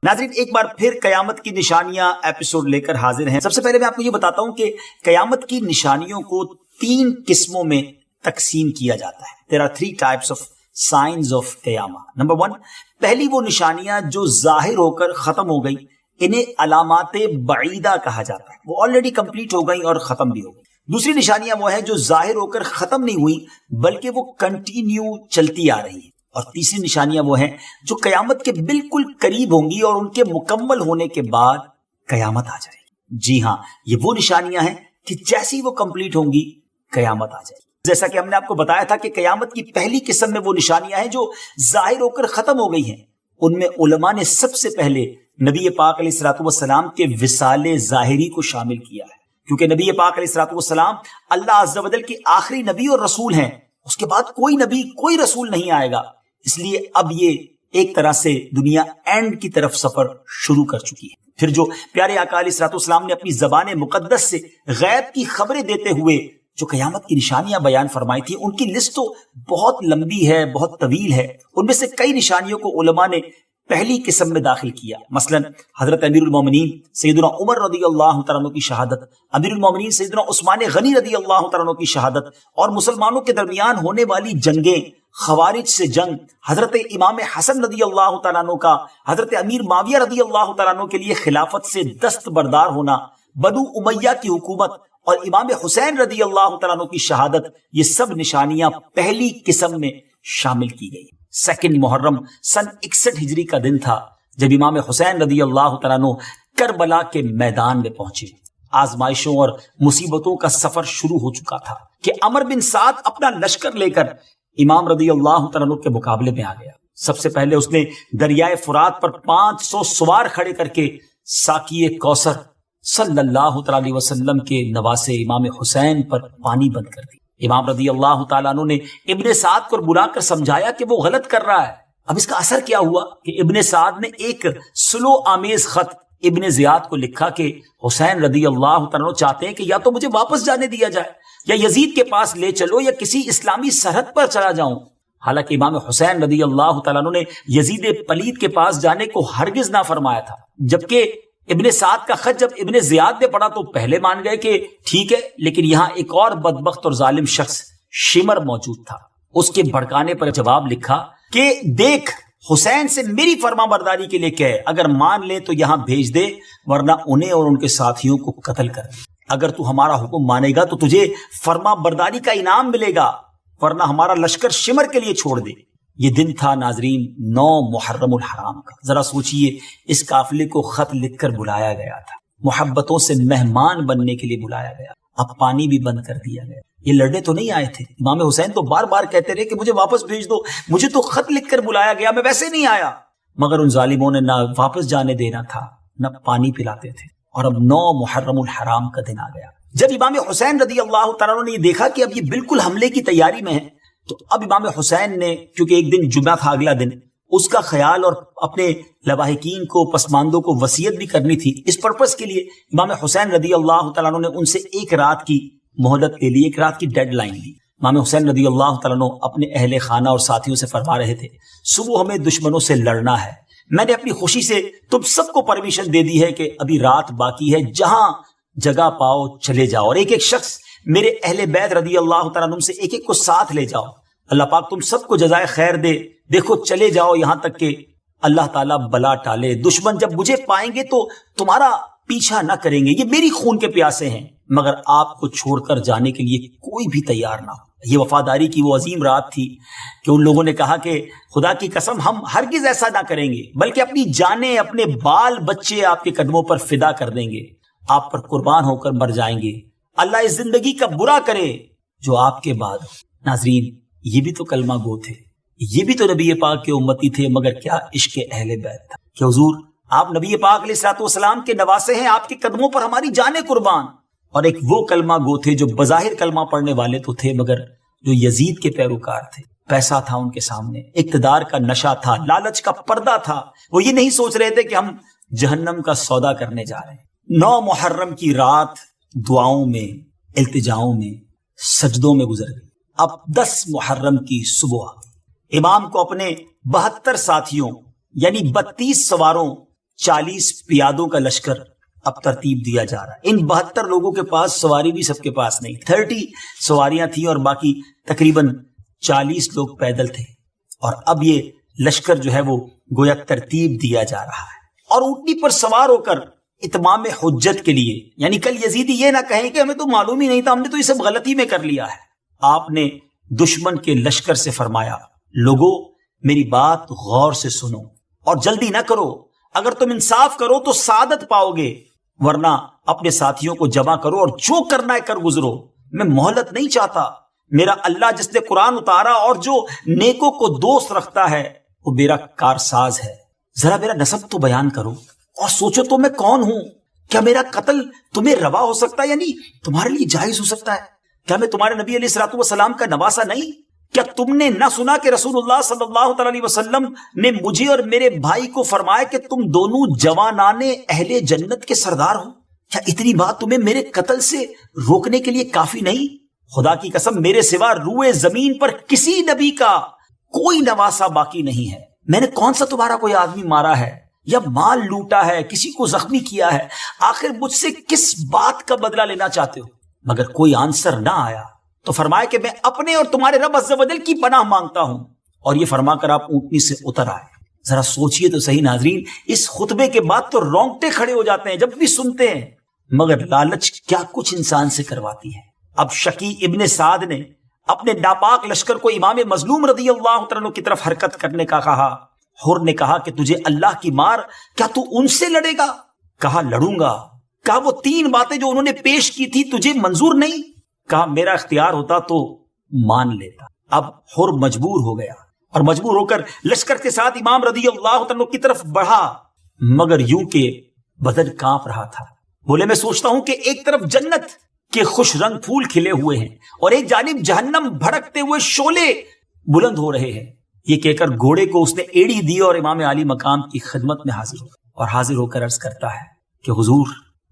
ناظرین ایک بار پھر قیامت کی نشانیاں ایپیسوڈ لے کر حاضر ہیں۔ سب سے پہلے میں آپ کو یہ بتاتا ہوں کہ قیامت کی نشانیوں کو 3 قسموں میں تقسیم کیا جاتا ہے۔ There are 3 types of signs of قیامہ۔ نمبر 1، پہلی وہ نشانیاں جو ظاہر ہو کر ختم ہو گئی، انہیں علامات بعیدہ کہا جاتا ہے، وہ آلریڈی کمپلیٹ ہو گئی اور ختم بھی ہو گئی۔ دوسری نشانیاں وہ ہیں جو ظاہر ہو کر ختم نہیں ہوئی بلکہ وہ کنٹینیو چلتی آ رہی ہیں۔ اور تیسری نشانیاں وہ ہیں جو قیامت کے بالکل قریب ہوں گی اور ان کے مکمل ہونے کے بعد قیامت آ جائے گی۔ جی ہاں، یہ وہ نشانیاں ہیں کہ جیسی وہ کمپلیٹ ہوں گی قیامت آ جائے گی۔ جیسا کہ ہم نے آپ کو بتایا تھا کہ قیامت کی پہلی قسم میں وہ نشانیاں ہیں جو ظاہر ہو کر ختم ہو گئی ہیں۔ ان میں علماء نے سب سے پہلے نبی پاک علیہ الصلوۃ والسلام کے وصال ظاہری کو شامل کیا ہے، کیونکہ نبی پاک علیہ الصلوۃ والسلام اللہ عز و جل کے آخری نبی اور رسول ہیں۔ اس کے بعد کوئی نبی کوئی رسول نہیں آئے گا، اس لیے اب یہ ایک طرح سے دنیا اینڈ کی طرف سفر شروع کر چکی ہے۔ پھر جو پیارے آقا علیہ الصلوۃ والسلام نے اپنی زبان مقدس سے غیب کی خبریں دیتے ہوئے جو قیامت کی نشانیاں بیان فرمائی تھی، ان کی لسٹ تو بہت لمبی ہے، بہت طویل ہے۔ ان میں سے کئی نشانیوں کو علماء نے پہلی قسم میں داخل کیا، مثلا حضرت امیر المومنین سیدنا عمر رضی اللہ تعالیٰ عنہ کی شہادت، امیر المومنین سیدنا عثمان غنی رضی اللہ تعالیٰ عنہ کی شہادت، اور مسلمانوں کے درمیان ہونے والی جنگیں، خوارج سے جنگ، حضرت امام حسن رضی اللہ تعالیٰ عنہ کا حضرت امیر معاویہ رضی اللہ تعالیٰ عنہ کے لیے خلافت سے دستبردار ہونا، بنو امیہ کی حکومت اور امام حسین رضی اللہ تعالیٰ عنہ کی شہادت، یہ سب نشانیاں پہلی قسم میں شامل کی گئی۔ 2 محرم سن 61 ہجری کا دن تھا جب امام حسین رضی اللہ تعالیٰ عنہ کربلا کے میدان میں پہنچے۔ آزمائشوں اور مصیبتوں کا سفر شروع ہو چکا تھا کہ عمر بن سعد اپنا لشکر لے کر امام رضی اللہ تعالیٰ عنہ کے مقابلے میں آ گیا۔ سب سے پہلے اس نے دریائے فرات پر 500 سوار کھڑے کر کے ساقی کوثر صلی اللہ تعالیٰ علیہ وسلم کے نواسے امام حسین پر پانی بند کر دی۔ امام رضی اللہ تعالیٰ عنہ نے ابن سعد کو بلا کر سمجھایا کہ وہ غلط کر رہا ہے۔ اب اس کا اثر کیا ہوا کہ ابن سعد نے ایک سلو آمیز خط ابن زیاد کو لکھا کہ حسین رضی اللہ تعالیٰ عنہ چاہتے ہیں کہ یا تو مجھے واپس جانے دیا جائے یا یزید کے پاس لے چلو یا کسی اسلامی سرحد پر چلا جاؤں۔ حالانکہ امام حسین رضی اللہ تعالیٰ عنہ نے یزید پلید کے پاس جانے کو ہرگز نہ فرمایا تھا، جبکہ ابن سعد کا خط جب ابن زیاد نے پڑھا تو پہلے مان گئے کہ ٹھیک ہے، لیکن یہاں ایک اور بدبخت اور ظالم شخص شمر موجود تھا۔ اس کے بھڑکانے پر جواب لکھا کہ دیکھ، حسین سے میری فرما برداری کے لیے کہے، اگر مان لے تو یہاں بھیج دے، ورنہ انہیں اور ان کے ساتھیوں کو قتل کر دے۔ اگر تو ہمارا حکم مانے گا تو تجھے فرما برداری کا انعام ملے گا، ورنہ ہمارا لشکر شمر کے لیے چھوڑ دے۔ یہ دن تھا ناظرین 9 محرم الحرام کا۔ ذرا سوچئے، اس قافلے کو خط لکھ کر بلایا گیا تھا، محبتوں سے مہمان بننے کے لیے بلایا گیا، اب پانی بھی بند کر دیا گیا۔ یہ لڑنے تو نہیں آئے تھے، امام حسین تو بار بار کہتے رہے کہ مجھے واپس بھیج دو، مجھے تو خط لکھ کر بلایا گیا، میں ویسے نہیں آیا، مگر ان ظالموں نے نہ واپس جانے دینا تھا نہ پانی پلاتے تھے۔ اور اب 9 محرم الحرام کا دن آ گیا۔ جب امام حسین رضی اللہ تعالیٰ عنہ نے یہ دیکھا کہ اب یہ بالکل حملے کی تیاری میں ہے، تو اب امام حسین نے، کیونکہ ایک دن جمعہ تھا اگلا دن، اس کا خیال اور اپنے لواحقین کو، پسماندوں کو وصیت بھی کرنی تھی۔ اس پرپس کے لیے امام حسین رضی اللہ تعالیٰ عنہ نے ان سے 1 رات کی مہلت لے لی، 1 رات کی ڈیڈ لائن لی۔ امام حسین رضی اللہ تعالیٰ عنہ اپنے اہل خانہ اور ساتھیوں سے فرما رہے تھے، صبح ہمیں دشمنوں سے لڑنا ہے، میں نے اپنی خوشی سے تم سب کو پرمیشن دے دی ہے کہ ابھی رات باقی ہے، جہاں جگہ پاؤ چلے جاؤ، اور ایک ایک شخص میرے اہل بیت رضی اللہ تعالیٰ عنہ سے ایک ایک کو ساتھ لے جاؤ، اللہ پاک تم سب کو جزائے خیر دے، دیکھو چلے جاؤ یہاں تک کہ اللہ تعالیٰ بلا ٹالے، دشمن جب مجھے پائیں گے تو تمہارا پیچھا نہ کریں گے، یہ میری خون کے پیاسے ہیں، مگر آپ کو چھوڑ کر جانے کے لیے کوئی بھی تیار نہ ہو۔ یہ وفاداری کی وہ عظیم رات تھی کہ ان لوگوں نے کہا کہ خدا کی قسم ہم ہرگز ایسا نہ کریں گے، بلکہ اپنی جانیں، اپنے بال بچے آپ کے قدموں پر فدا کر دیں گے، آپ پر قربان ہو کر مر جائیں گے، اللہ اس زندگی کا برا کرے جو آپ کے بعد ہو۔ ناظرین، یہ بھی تو کلمہ گو تھے، یہ بھی تو نبی پاک کے امتی تھے، مگر کیا عشق اہل بیت تھا کہ حضور آپ نبی پاک علیہ الصلوۃ والسلام کے نواسے ہیں، آپ کے قدموں پر ہماری جانیں قربان۔ اور ایک وہ کلمہ گو تھے جو بظاہر کلمہ پڑھنے والے تو تھے، مگر جو یزید کے پیروکار تھے، پیسہ تھا ان کے سامنے، اقتدار کا نشہ تھا، لالچ کا پردہ تھا، وہ یہ نہیں سوچ رہے تھے کہ ہم جہنم کا سودا کرنے جا رہے ہیں۔ 9 محرم کی رات دعاؤں میں، التجاؤں میں، سجدوں میں گزر گئی۔ اب 10 محرم کی صبح امام کو اپنے 72 ساتھیوں یعنی 32 سواروں 40 پیادوں کا لشکر اب ترتیب دیا جا رہا ہے. ان 72 لوگوں کے پاس سواری بھی سب کے پاس نہیں, 30 سواریاں تھیں اور باقی تقریباً 40 لوگ پیدل تھے. اور اب یہ لشکر جو ہے وہ گویا ترتیب دیا جا رہا ہے, اور اونٹنی پر سوار ہو کر اتمام حجت کے لیے, یعنی کل یزیدی یہ نہ کہیں کہ ہمیں تو معلوم ہی نہیں تھا, ہم نے تو یہ سب غلطی میں کر لیا ہے. آپ نے دشمن کے لشکر سے فرمایا, لوگو میری بات غور سے سنو اور جلدی نہ کرو, اگر تم انصاف کرو تو سعادت پاؤ گے, ورنہ اپنے ساتھیوں کو جمع کرو اور جو کرنا ہے کر گزرو. میں مہلت نہیں چاہتا. میرا اللہ جس نے قرآن اتارا اور جو نیکوں کو دوست رکھتا ہے وہ میرا کارساز ہے. ذرا میرا نسب تو بیان کرو اور سوچو تو میں کون ہوں. کیا میرا قتل تمہیں روا ہو سکتا ہے, یعنی تمہارے لیے جائز ہو سکتا ہے؟ کیا میں تمہارے نبی علیہ الصلوۃ والسلام کا نواسا نہیں؟ کیا تم نے نہ سنا کہ رسول اللہ صلی اللہ تعالی علیہ وسلم نے مجھے اور میرے بھائی کو فرمایا کہ تم دونوں جوانان اہل جنت کے سردار ہو؟ کیا اتنی بات تمہیں میرے قتل سے روکنے کے لیے کافی نہیں؟ خدا کی قسم میرے سوا روئے زمین پر کسی نبی کا کوئی نواسا باقی نہیں ہے. میں نے کون سا تمہارا کوئی آدمی مارا ہے یا مال لوٹا ہے, کسی کو زخمی کیا ہے؟ آخر مجھ سے کس بات کا بدلہ لینا چاہتے ہو؟ مگر کوئی آنسر نہ آیا تو فرمایا کہ میں اپنے اور تمہارے رب عز و جل کی پناہ مانگتا ہوں. اور یہ فرما کر آپ اونٹنی سے اتر آئے. ذرا سوچئے تو صحیح ناظرین, اس خطبے کے بعد تو رونگٹے کھڑے ہو جاتے ہیں جب بھی سنتے ہیں, مگر لالچ کیا کچھ انسان سے کرواتی ہے. اب شکی ابن سعد نے اپنے ناپاک لشکر کو امام مظلوم رضی اللہ عنہ کی طرف حرکت کرنے کا کہا. حر نے کہا کہ تجھے اللہ کی مار, کیا تو ان سے لڑے گا؟ کہا لڑوں گا. کہا وہ 3 باتیں جو انہوں نے پیش کی تھی تجھے منظور نہیں؟ کہا میرا اختیار ہوتا تو مان لیتا. اب حر مجبور ہو گیا اور مجبور ہو کر لشکر کے ساتھ امام رضی اللہ عنہ کی طرف بڑھا, مگر یوں کہ بدن کانپ رہا تھا. بولے میں سوچتا ہوں کہ ایک طرف جنت کے خوش رنگ پھول کھلے ہوئے ہیں اور ایک جانب جہنم بھڑکتے ہوئے شعلے بلند ہو رہے ہیں. یہ کہہ کر گھوڑے کو اس نے ایڑی دی اور امام عالی مقام کی خدمت میں حاضر ہو, اور حاضر ہو کر عرض کرتا ہے کہ حضور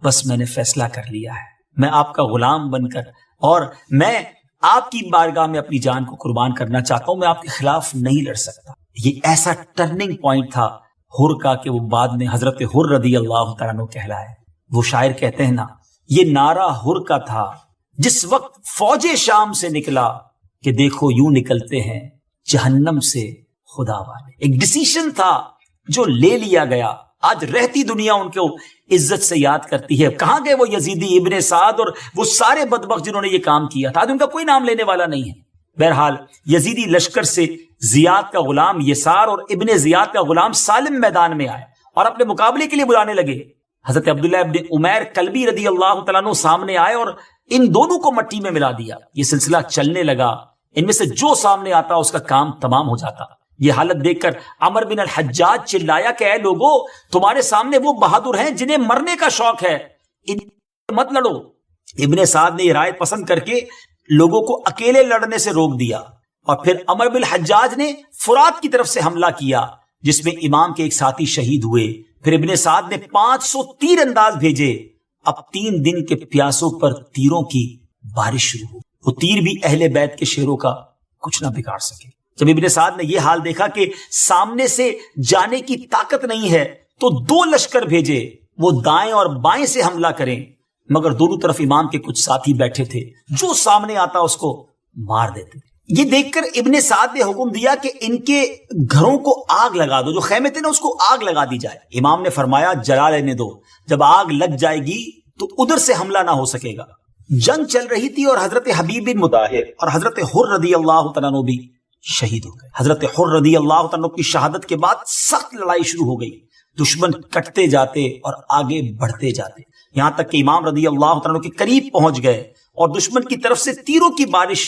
بس میں نے فیصلہ کر لیا ہے, میں آپ کا غلام بن کر اور میں آپ کی بارگاہ میں اپنی جان کو قربان کرنا چاہتا ہوں, میں آپ کے خلاف نہیں لڑ سکتا. یہ ایسا ٹرننگ پوائنٹ تھا حر کا کہ وہ بعد میں حضرت حر رضی اللہ تعالیٰ عنہ کہلائے. وہ شاعر کہتے ہیں نا, یہ نعرہ حر کا تھا جس وقت فوج شام سے نکلا کہ دیکھو یوں نکلتے ہیں جہنم سے خدا والے. ایک ڈیسیشن تھا جو لے لیا گیا. آج رہتی دنیا ان کو عزت سے یاد کرتی ہے. کہاں گئے وہ یزیدی, ابن سعد اور وہ سارے بدبخت جنہوں نے یہ کام کیا تھا؟ آج ان کا کوئی نام لینے والا نہیں ہے. بہرحال یزیدی لشکر سے زیاد کا غلام یسار اور ابن زیاد کا غلام سالم میدان میں آئے اور اپنے مقابلے کے لیے بلانے لگے. حضرت عبداللہ ابن عمیر کلبی رضی اللہ تعالیٰ عنہ سامنے آئے اور ان دونوں کو مٹی میں ملا دیا. یہ سلسلہ چلنے لگا. ان میں سے جو سامنے آتا اس کا کام تمام ہو جاتا. یہ حالت دیکھ کر عمر بن الحجاج چلایا کہ اے لوگو, تمہارے سامنے وہ بہادر ہیں جنہیں مرنے کا شوق ہے, ان مت لڑو. ابن سعد نے یہ رائے پسند کر کے لوگوں کو اکیلے لڑنے سے روک دیا, اور پھر عمر بن الحجاج نے فرات کی طرف سے حملہ کیا جس میں امام کے ایک ساتھی شہید ہوئے. پھر ابن سعد نے 500 تیر انداز بھیجے. اب 3 دن کے پیاسوں پر تیروں کی بارش شروع ہو. وہ تیر بھی اہل بیت کے شیروں کا کچھ نہ بگاڑ سکے. جب ابن سعد نے یہ حال دیکھا کہ سامنے سے جانے کی طاقت نہیں ہے تو 2 لشکر بھیجے, وہ دائیں اور بائیں سے حملہ کریں, مگر دونوں طرف امام کے کچھ ساتھی بیٹھے تھے, جو سامنے آتا اس کو مار دیتے. یہ دیکھ کر ابن سعد نے حکم دیا کہ ان کے گھروں کو آگ لگا دو, جو خیمے تھے نا اس کو آگ لگا دی جائے. امام نے فرمایا جلا لینے دو, جب آگ لگ جائے گی تو ادھر سے حملہ نہ ہو سکے گا. جنگ چل رہی تھی اور حضرت حبیب بن مطاہر اور حضرت حر رضی اللہ تعالیٰ عنہ بھی شہید ہو گئے. حضرت حر رضی اللہ تعالیٰ عنہ کی شہادت کے بعد سخت لڑائی شروع ہو گئی. دشمن کٹتے جاتے اور آگے بڑھتے جاتے, یہاں تک کہ امام رضی اللہ تعالیٰ عنہ کے قریب پہنچ گئے اور دشمن کی طرف سے تیروں کی بارش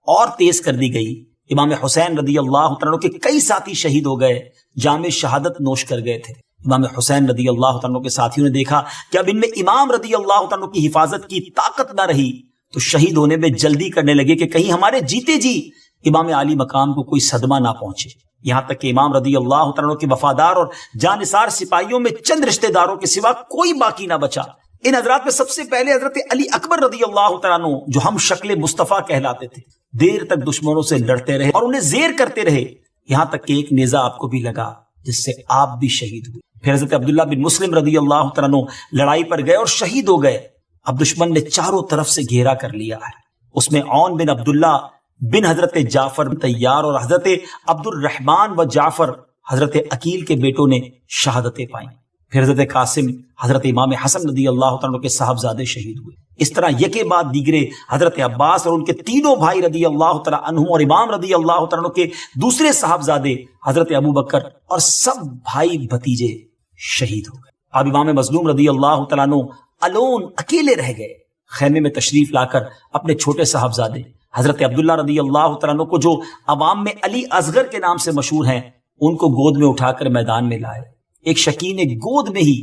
اور تیز کر دی گئی. امام حسین رضی اللہ تعالیٰ عنہ کے کئی ساتھی شہید ہو گئے, جام شہادت نوش کر گئے تھے. امام حسین رضی اللہ تعالیٰ عنہ کے ساتھیوں نے دیکھا کہ اب ان میں امام رضی اللہ تعالیٰ عنہ کی حفاظت کی طاقت نہ رہی تو شہید ہونے میں جلدی کرنے لگے کہ کہیں ہمارے جیتے جی امام عالی مقام کو کوئی صدمہ نہ پہنچے. یہاں تک کہ امام رضی اللہ تعالیٰ عنہ کے وفادار اور جانثار سپاہیوں میں چند رشتہ داروں کے سوا کوئی باقی نہ بچا. ان حضرات میں سب سے پہلے حضرت علی اکبر رضی اللہ تعالیٰ عنہ, جو ہم شکل مصطفیٰ کہلاتے تھے, دیر تک دشمنوں سے لڑتے رہے اور انہیں زیر کرتے رہے, یہاں تک کہ ایک نیزہ آپ کو بھی لگا جس سے آپ بھی شہید ہوئے. پھر حضرت عبداللہ بن مسلم رضی اللہ تعالیٰ عنہ لڑائی پر گئے اور شہید ہو گئے. اب دشمن نے چاروں طرف سے گھیرا کر لیا ہے. اس میں عون بن عبداللہ بن حضرت جعفر تیار اور حضرت عبد الرحمن و جعفر حضرت عقیل کے بیٹوں نے شہادتیں پائیں. پھر حضرت قاسم حضرت امام حسن رضی اللہ تعالیٰ کے صاحبزادے شہید ہوئے. اس طرح یکے بعد دیگرے حضرت عباس اور ان کے تینوں بھائی رضی اللہ تعالیٰ عنہم اور امام رضی اللہ تعالیٰ کے دوسرے صاحبزادے حضرت ابو بکر اور سب بھائی بھتیجے شہید ہو گئے. اب امام مظلوم رضی اللہ تعالیٰ عنہ الون اکیلے رہ گئے. خیمے میں تشریف لا کر اپنے چھوٹے صاحبزادے حضرت عبداللہ رضی اللہ تعالیٰ عنہ کو، جو عوام میں علی اصغر کے نام سے مشہور ہیں، ان کو گود میں اٹھا کر میدان میں لائے. ایک شکی نے گود میں ہی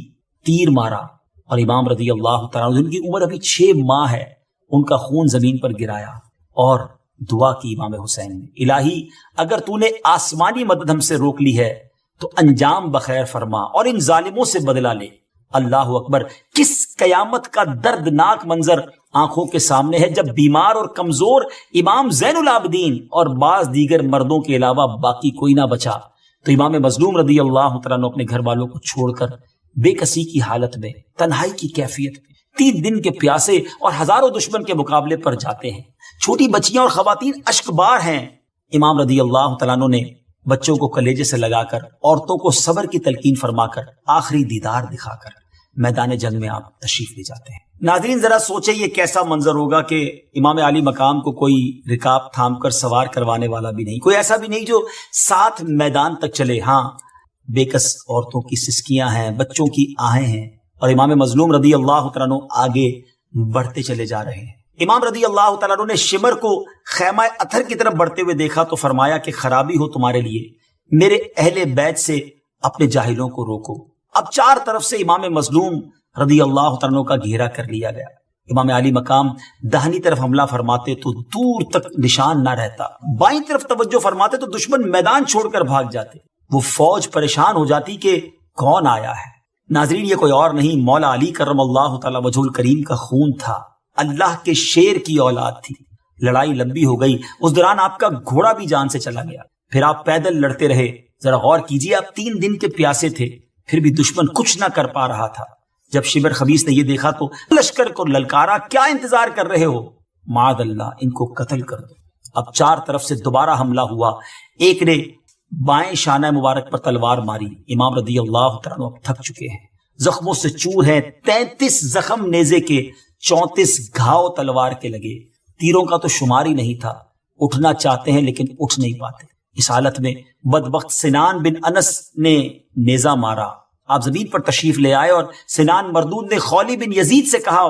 تیر مارا اور امام رضی اللہ تعالیٰ عنہ، جن کی عمر ابھی 6 ماہ ہے، ان کا خون زمین پر گرایا اور دعا کی امام حسین نے، الہی اگر تو نے آسمانی مدد ہم سے روک لی ہے تو انجام بخیر فرما اور ان ظالموں سے بدلہ لے. اللہ اکبر! کس قیامت کا دردناک منظر آنکھوں کے سامنے ہے جب بیمار اور کمزور امام زین العابدین اور بعض دیگر مردوں کے علاوہ باقی کوئی نہ بچا تو امام مظلوم رضی اللہ تعالیٰ عنہ اپنے گھر والوں کو چھوڑ کر بے کسی کی حالت میں، تنہائی کی کیفیت میں، 3 دن کے پیاسے اور ہزاروں دشمن کے مقابلے پر جاتے ہیں. چھوٹی بچیاں اور خواتین اشکبار ہیں. امام رضی اللہ تعالیٰ عنہ نے بچوں کو کلیجے سے لگا کر، عورتوں کو صبر کی تلقین فرما کر، آخری دیدار دکھا کر میدان جنگ میں آپ تشریف لے جاتے ہیں. ناظرین ذرا سوچیں یہ کیسا منظر ہوگا کہ امام علی مقام کو کوئی رکاب تھام کر سوار کروانے والا بھی نہیں، کوئی ایسا بھی نہیں جو ساتھ میدان تک چلے. ہاں، بےکس عورتوں کی سسکیاں ہیں، بچوں کی آہیں ہیں، اور امام مظلوم رضی اللہ تعالیٰ عنہ آگے بڑھتے چلے جا رہے ہیں. امام رضی اللہ تعالیٰ عنہ نے شمر کو خیمہ اتھر کی طرف بڑھتے ہوئے دیکھا تو فرمایا کہ خرابی ہو تمہارے لیے، میرے اہل بیت سے اپنے جاہلوں کو روکو. اب 4 طرف سے امام مظلوم رضی اللہ تعالیٰ عنہ کا گھیرا کر لیا گیا. امام علی مقام داہنی طرف حملہ فرماتے تو دور تک نشان نہ رہتا، بائیں طرف توجہ فرماتے تو دشمن میدان چھوڑ کر بھاگ جاتے. وہ فوج پریشان ہو جاتی کہ کون آیا ہے. ناظرین یہ کوئی اور نہیں، مولا علی کرم اللہ تعالی وجہ الکریم کا خون تھا، اللہ کے شیر کی اولاد تھی. لڑائی لمبی ہو گئی، اس دوران آپ کا گھوڑا بھی جان سے چلا گیا، پھر آپ پیدل لڑتے رہے. ذرا غور کیجیے، آپ 3 دن کے پیاسے تھے، پھر بھی دشمن کچھ نہ کر پا رہا تھا. جب شبر خبیث نے یہ دیکھا تو لشکر کو للکارا، کیا انتظار کر رہے ہو، معاذ اللہ ان کو قتل کر دو. اب 4 طرف سے دوبارہ حملہ ہوا. ایک نے بائیں شانہ مبارک پر تلوار ماری. امام رضی اللہ تعالیٰ اب تھک چکے ہیں، زخموں سے چور ہیں. 33 زخم نیزے کے، 34 گھاؤ تلوار کے لگے. تیروں کا تو شمار ہی نہیں تھا. اٹھنا چاہتے ہیں لیکن اٹھ نہیں پاتے. اس حالت میں بدبخت سنان بن انس نے نیزہ مارا. آپ زمین پر تشریف لے آئے اور سنان مردود نے خولی بن یزید سے کہا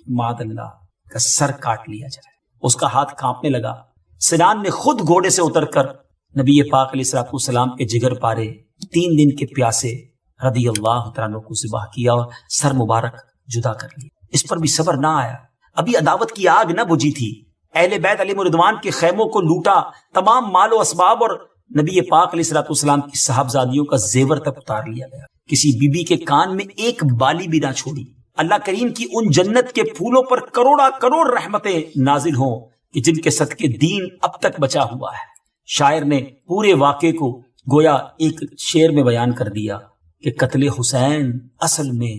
معاذ اللہ کا سر کاٹ لیا جائے. اس کا ہاتھ کانپنے لگا. سنان نے خود گھوڑے سے اتر کر نبی پاک علیہ الصلوۃ والسلام کے جگر پارے 3 دن کے پیاسے رضی اللہ تعالیٰ عنہ کو ذبح کیا اور سر مبارک جدا کر لیا. اس پر بھی صبر نہ آیا، ابھی عداوت کی آگ نہ بجھی تھی. اہل بیت علیہ رضوان کے خیموں کو لوٹا، تمام مال و اسباب اور نبی پاک علیہ الصلوۃ والسلام کی صاحبزادیوں کا زیور تک اتار لیا گیا. کسی بی بی کے کان میں ایک بالی بھی نہ چھوڑی. اللہ کریم کی ان جنت کے پھولوں پر کروڑا کروڑ رحمتیں نازل ہوں کہ جن کے صدقے دین اب تک بچا ہوا ہے. شاعر نے پورے واقعے کو گویا ایک شعر میں بیان کر دیا کہ قتل حسین اصل میں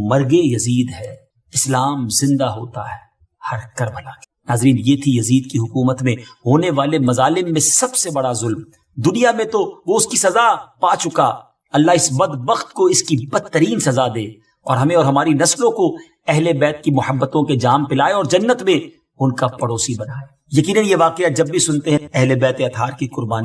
مرگ یزید ہے، اسلام زندہ ہوتا ہے ہر کربلا. ناظرین یہ تھی یزید کی حکومت میں ہونے والے مظالم میں سب سے بڑا ظلم. دنیا میں تو وہ اس کی سزا پا چکا. اللہ اس بدبخت کو اس کی بدترین سزا دے اور ہمیں اور ہماری نسلوں کو اہل بیت کی محبتوں کے جام پلائے اور جنت میں ان کا پڑوسی بنائے. یقیناً یہ واقعہ جب بھی سنتے ہیں اہل بیت اطہار کی قربانی